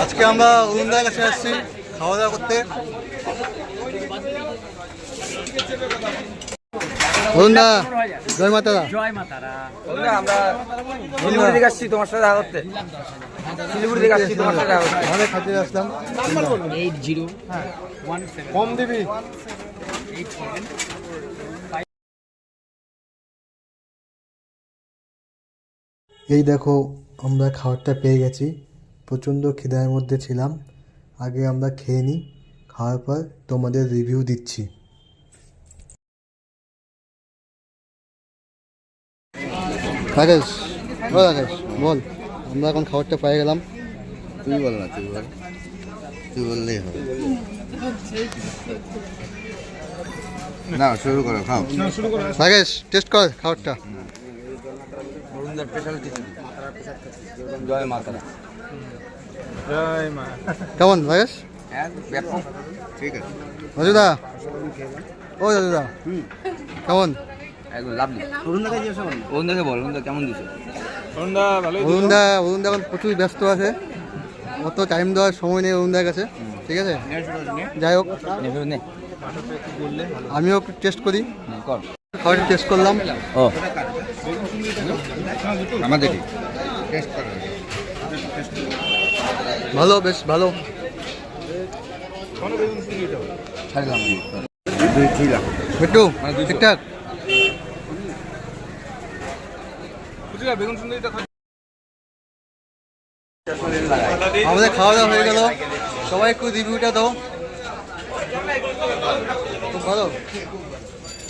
আজকে আমরা অরুণদার কাছে আসছি খাওয়া দাওয়া করতে। অরুণদা জয় মাতারা। জয় মাতারা। আমরা শিলিগুড়ি থেকে আসছি তোমার সাথে দেখা করতে। শিলিগুড়ি থেকে আসছি তোমার সাথে দেখা করতে। আমাদের খাতে আসলাম 8017 কম দিবি। এই দেখো আমরা খাবারটা পেয়ে গেছি, প্রচণ্ড খিদার মধ্যে ছিলাম। আগে আমরা খেয়ে নিই, খাওয়ার পর তোমাদের রিভিউ দিচ্ছি। রাকেশ ও রাকেশ বল, আমরা এখন খাবারটা পেয়ে গেলাম। তুই বল না, তুই বললেই হবে। না শুরু করো, খাও। রাকেশ টেস্ট কর খাবারটা। অরুণদার স্পেশাল খিচুড়ি। জয় মাতারা। কেমন রাকেশ? ব্যাপক। ঠিক আছে। রাজুদা ও রাজুদা কেমন? একদম লাভলি। অরুণদাকে বল, অরুণদা কেমন দিচ্ছে? অরুণদা এখন প্রচুর ব্যস্ত আছে, অত টাইম দেওয়ার সময় নেই অরুণদার কাছে। ঠিক আছে, যাই হোক আমিও একটু টেস্ট করি। খাবারটা টেস্ট করলাম। ও আমাদের ভালো, বেশ ভালো। একটু ঠিকঠাক। আমাদের খাওয়া দাওয়া হয়ে গেল, সবাই একটু রিভিউটা দাও। খুব ভালো।